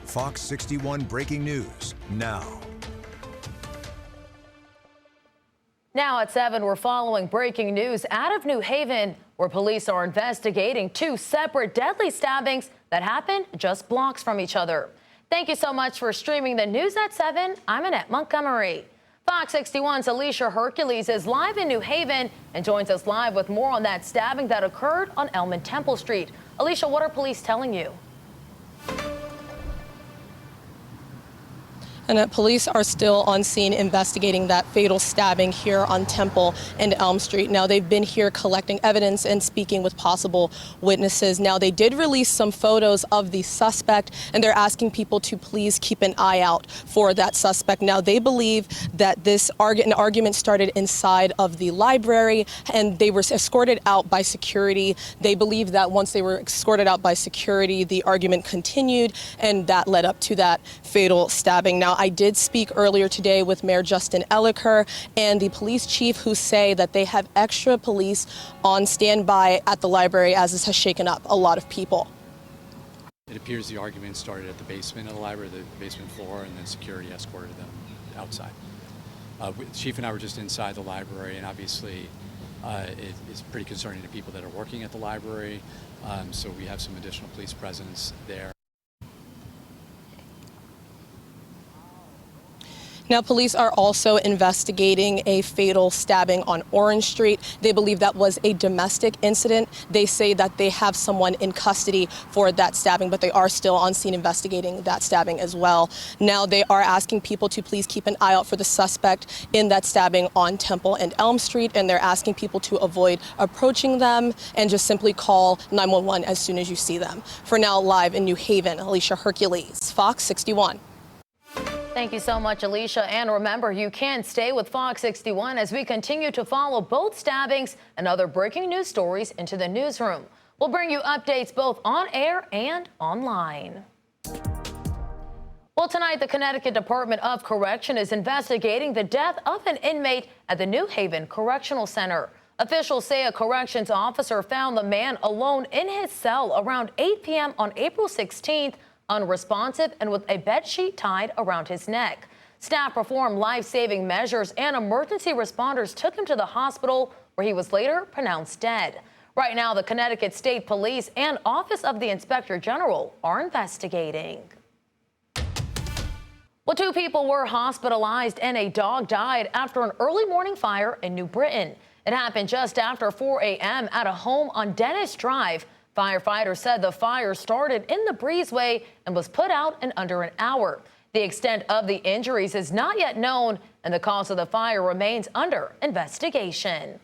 Fox 61 breaking news now. Now at 7, we're following breaking news out of New Haven, where police are investigating 2 separate deadly stabbings that happened just blocks from each other. Thank you so much for streaming the news at 7. I'm Annette Montgomery. Fox 61's Alicia Hercules is live in New Haven and joins us live with more on that stabbing that occurred on Elm and Temple Street. Alicia, what are police telling you? And police are still on scene investigating that fatal stabbing here on Temple and Elm Street. Now, they've been here collecting evidence and speaking with possible witnesses. Now, they did release some photos of the suspect, and they're asking people to please keep an eye out for that suspect. Now, they believe that an argument started inside of the library, and they were escorted out by security. They believe that once they were escorted out by security, the argument continued, and that led up to that fatal stabbing. Now, I did speak earlier today with Mayor Justin Elliker and the police chief, who say that they have extra police on standby at the library as this has shaken up a lot of people. It appears the argument started at the basement of the library, the basement floor, and then security escorted them outside. Chief and I were just inside the library, and obviously it's pretty concerning to people that are working at the library, so we have some additional police presence there. Now, police are also investigating a fatal stabbing on Orange Street. They believe that was a domestic incident. They say that they have someone in custody for that stabbing, but they are still on scene investigating that stabbing as well. Now, they are asking people to please keep an eye out for the suspect in that stabbing on Temple and Elm Street, and they're asking people to avoid approaching them and just simply call 911 as soon as you see them. For now, live in New Haven, Alicia Hercules, Fox 61. Thank you so much, Alicia. And remember, you can stay with Fox 61 as we continue to follow both stabbings and other breaking news stories into the newsroom. We'll bring you updates both on air and online. Well, tonight, the Connecticut Department of Correction is investigating the death of an inmate at the New Haven Correctional Center. Officials say a corrections officer found the man alone in his cell around 8 p.m. on April 16th. Unresponsive and with a bedsheet tied around his neck. Staff performed life-saving measures and emergency responders took him to the hospital, where he was later pronounced dead. Right now, the Connecticut State Police and Office of the Inspector General are investigating. Well, 2 people were hospitalized and a dog died after an early morning fire in New Britain. It happened just after 4 a.m. at a home on Dennis Drive. Firefighters said the fire started in the breezeway and was put out in under an hour. The extent of the injuries is not yet known, and the cause of the fire remains under investigation.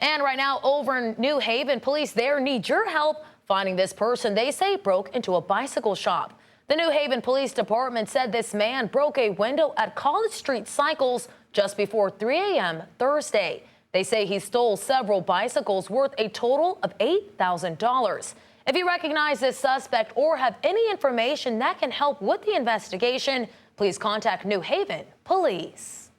And right now, over in New Haven, police there need your help finding this person they say broke into a bicycle shop. The New Haven Police Department said this man broke a window at College Street Cycles just before 3 a.m. Thursday. They say he stole several bicycles worth a total of $8,000. If you recognize this suspect or have any information that can help with the investigation, please contact New Haven Police.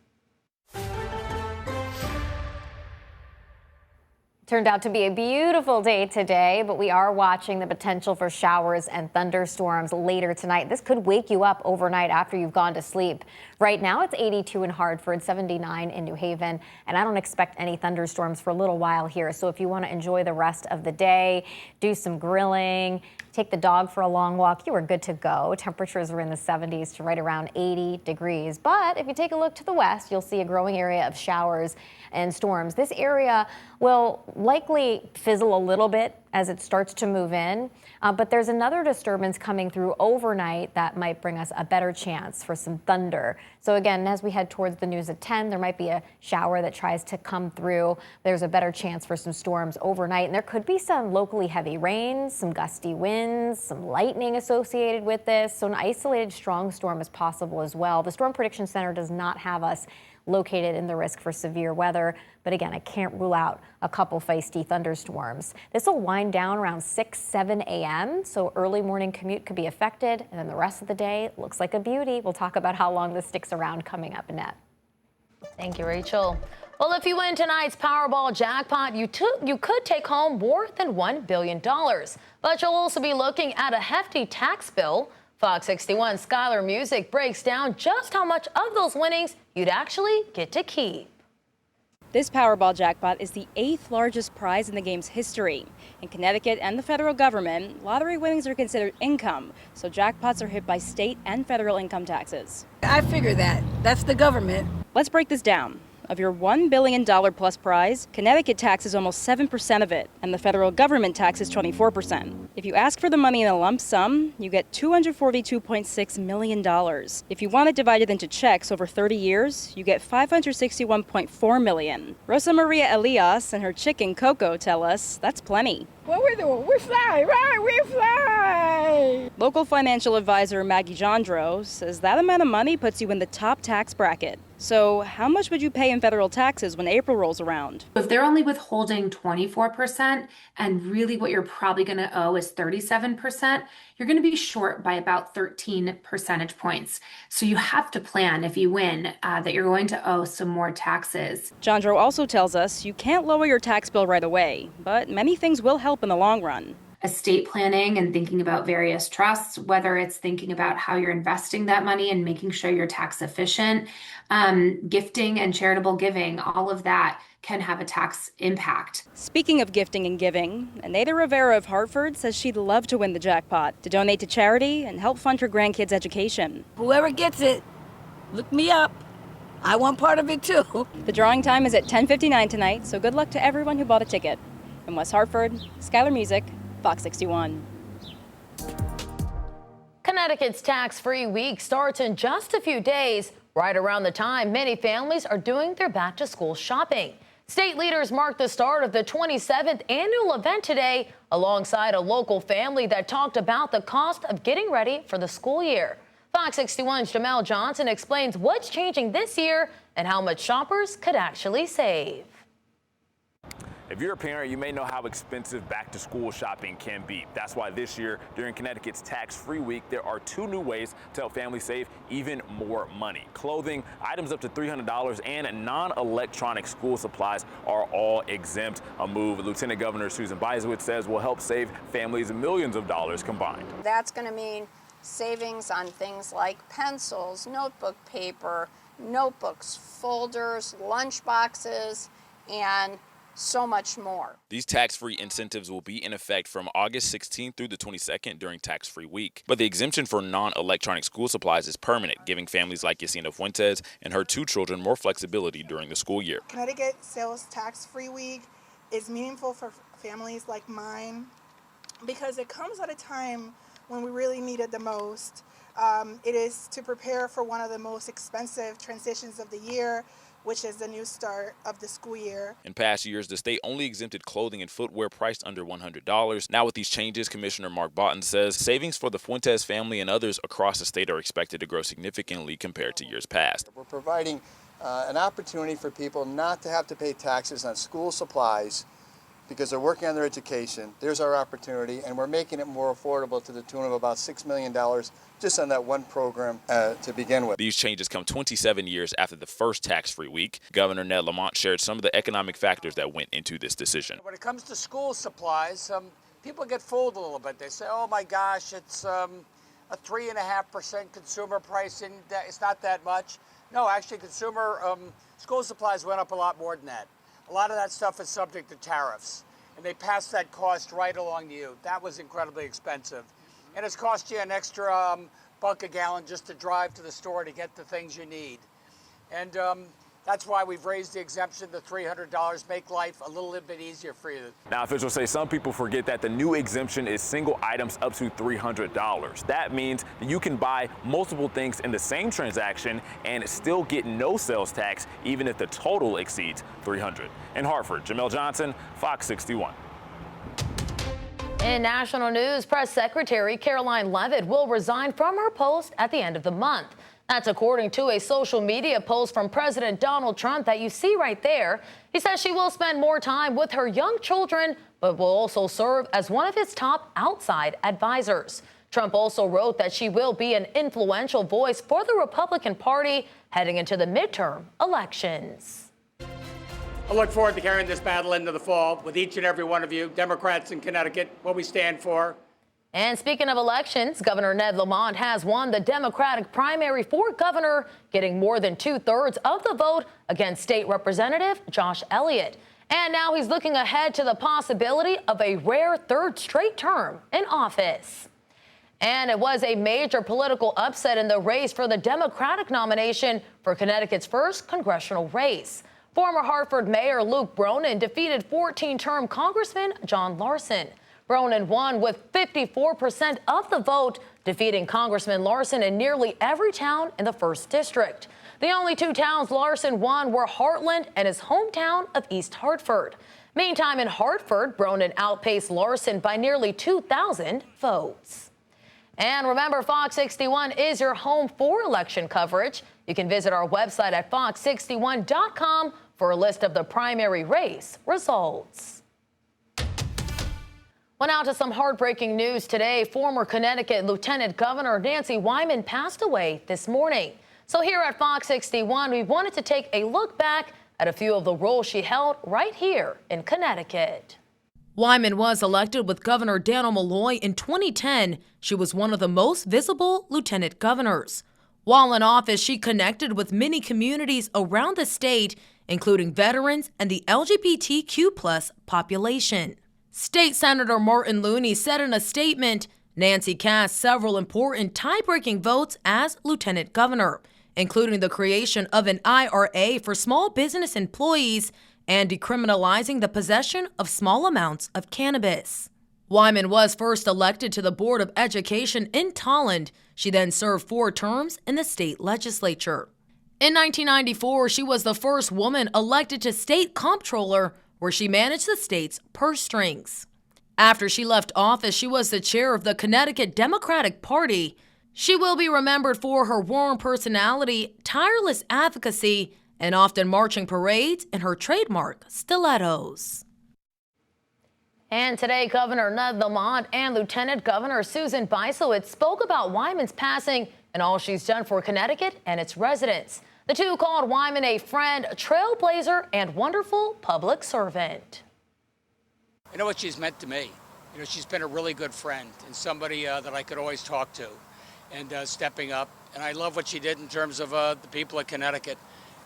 Turned out to be a beautiful day today, but we are watching the potential for showers and thunderstorms later tonight. This could wake you up overnight after you've gone to sleep. Right now, it's 82 in Hartford, 79 in New Haven, and I don't expect any thunderstorms for a little while here. So if you want to enjoy the rest of the day, do some grilling, take the dog for a long walk, you are good to go. Temperatures are in the 70s to right around 80 degrees. But if you take a look to the west, you'll see a growing area of showers and storms. This area will likely fizzle a little bit as it starts to move in, but there's another disturbance coming through overnight that might bring us a better chance for some thunder. So again, as we head towards the news at 10, there might be a shower that tries to come through. There's a better chance for some storms overnight, and there could be some locally heavy rain, some gusty winds, some lightning associated with this. So an isolated strong storm is possible as well. The Storm Prediction Center does not have us located in the risk for severe weather. But again, I can't rule out a couple feisty thunderstorms. This will wind down around 6, 7 a.m. So early morning commute could be affected. And then the rest of the day looks like a beauty. We'll talk about how long this sticks around coming up, Annette. Thank you, Rachel. Well, if you win tonight's Powerball jackpot, you could take home more than $1 billion. But you'll also be looking at a hefty tax bill. Fox 61 Skylar Music breaks down just how much of those winnings you'd actually get to keep. This Powerball jackpot is the 8th largest prize in the game's history. In Connecticut and the federal government, lottery winnings are considered income, so jackpots are hit by state and federal income taxes. I figure that. That's the government. Let's break this down. Of your $1 billion plus prize, Connecticut taxes almost 7% of it, and the federal government taxes 24%. If you ask for the money in a lump sum, you get $242.6 million. If you want it divided into checks over 30 years, you get $561.4 million. Rosa Maria Elias and her chicken Coco tell us that's plenty. What we're doing? We fly, right? We fly! Local financial advisor Maggie Jandro says that amount of money puts you in the top tax bracket. So how much would you pay in federal taxes when April rolls around? If they're only withholding 24% and really what you're probably going to owe is 37%, you're going to be short by about 13 percentage points. So you have to plan if you win that you're going to owe some more taxes. Jandro also tells us you can't lower your tax bill right away, but many things will help in the long run. Estate planning and thinking about various trusts, whether it's thinking about how you're investing that money and making sure you're tax efficient, gifting and charitable giving, all of that can have a tax impact. Speaking of gifting and giving, Anita Rivera of Hartford says she'd love to win the jackpot to donate to charity and help fund her grandkids' education. Whoever gets it, look me up. I want part of it too. The drawing time is at 10:59 tonight, so good luck to everyone who bought a ticket. In West Hartford, Skylar Music, Fox 61. Connecticut's tax-free week starts in just a few days, right around the time many families are doing their back-to-school shopping. State leaders marked the start of the 27th annual event today alongside a local family that talked about the cost of getting ready for the school year. Fox 61's Jamel Johnson explains what's changing this year and how much shoppers could actually save. If you're a parent, you may know how expensive back-to-school shopping can be. That's why this year, during Connecticut's tax-free week, there are 2 new ways to help families save even more money. Clothing, items up to $300, and non-electronic school supplies are all exempt. A move Lieutenant Governor Susan Bysiewicz says will help save families millions of dollars combined. That's going to mean savings on things like pencils, notebook paper, notebooks, folders, lunch boxes, and so much more. These tax-free incentives will be in effect from August 16th through the 22nd during tax-free week. But the exemption for non-electronic school supplies is permanent, giving families like Yesenia Fuentes and her 2 children more flexibility during the school year. Connecticut sales tax-free week is meaningful for families like mine because it comes at a time when we really need it the most. It is to prepare for one of the most expensive transitions of the year, which is the new start of the school year. In past years, the state only exempted clothing and footwear priced under $100. Now with these changes, Commissioner Mark Boughton says savings for the Fuentes family and others across the state are expected to grow significantly compared to years past. We're providing an opportunity for people not to have to pay taxes on school supplies because they're working on their education. There's our opportunity, and we're making it more affordable to the tune of about $6 million just on that one program to begin with. These changes come 27 years after the first tax-free week. Governor Ned Lamont shared some of the economic factors that went into this decision. When it comes to school supplies, people get fooled a little bit. They say, oh my gosh, it's a 3.5% consumer price, and it's not that much. No, actually, consumer school supplies went up a lot more than that. A lot of that stuff is subject to tariffs, and they pass that cost right along to you. That was incredibly expensive. And it's cost you an extra buck a gallon just to drive to the store to get the things you need. And that's why we've raised the exemption to $300, make life a little bit easier for you. Now, officials say some people forget that the new exemption is single items up to $300. That means that you can buy multiple things in the same transaction and still get no sales tax, even if the total exceeds $300. In Hartford, Jamel Johnson, Fox 61. In national news, Press Secretary Caroline Leavitt will resign from her post at the end of the month. That's according to a social media post from President Donald Trump that you see right there. He says she will spend more time with her young children, but will also serve as one of his top outside advisors. Trump also wrote that she will be an influential voice for the Republican Party heading into the midterm elections. I look forward to carrying this battle into the fall with each and every one of you, Democrats in Connecticut, what we stand for, And speaking of elections, Governor Ned Lamont has won the Democratic primary for governor, getting more than 2/3 of the vote against state representative Josh Elliott. And now he's looking ahead to the possibility of a rare third straight term in office. And it was a major political upset in the race for the Democratic nomination for Connecticut's first congressional race. Former Hartford Mayor Luke Bronin defeated 14-term Congressman John Larson. Bronin won with 54% of the vote, defeating Congressman Larson in nearly every town in the 1st District. The only 2 towns Larson won were Heartland and his hometown of East Hartford. Meantime, in Hartford, Bronin outpaced Larson by nearly 2,000 votes. And remember, Fox 61 is your home for election coverage. You can visit our website at fox61.com for a list of the primary race results. Well, now to some heartbreaking news today. Former Connecticut Lieutenant Governor Nancy Wyman passed away this morning. So here at Fox 61, we wanted to take a look back at a few of the roles she held right here in Connecticut. Wyman was elected with Governor Daniel Malloy in 2010. She was one of the most visible lieutenant governors. While in office, she connected with many communities around the state, including veterans and the LGBTQ+ population. State Senator Martin Looney said in a statement, Nancy cast several important tie-breaking votes as lieutenant governor, including the creation of an IRA for small business employees and decriminalizing the possession of small amounts of cannabis. Wyman was first elected to the Board of Education in Tolland. She then served 4 terms in the state legislature. In 1994, she was the first woman elected to state comptroller, where she managed the state's purse strings. After she left office, she was the chair of the Connecticut Democratic Party. She will be remembered for her warm personality, tireless advocacy, and often marching parades in her trademark stilettos. And today, Governor Ned Lamont and Lieutenant Governor Susan Bysiewicz spoke about Wyman's passing and all she's done for Connecticut and its residents. The two called Wyman a friend, trailblazer, and wonderful public servant. You know what she's meant to me? You know, she's been a really good friend and somebody that I could always talk to and stepping up. And I love what she did in terms of the people of Connecticut.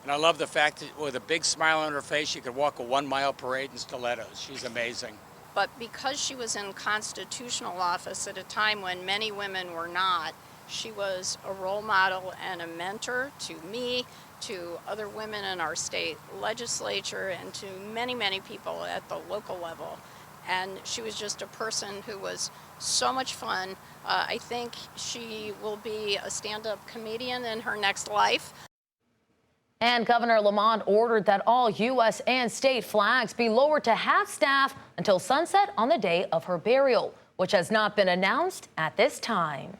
And I love the fact that with a big smile on her face, she could walk a 1-mile parade in stilettos. She's amazing. But because she was in constitutional office at a time when many women were not, she was a role model and a mentor to me, to other women in our state legislature, and to many, many people at the local level. And she was just a person who was so much fun. I think she will be a stand-up comedian in her next life. And Governor Lamont ordered that all U.S. and state flags be lowered to half-staff until sunset on the day of her burial, which has not been announced at this time.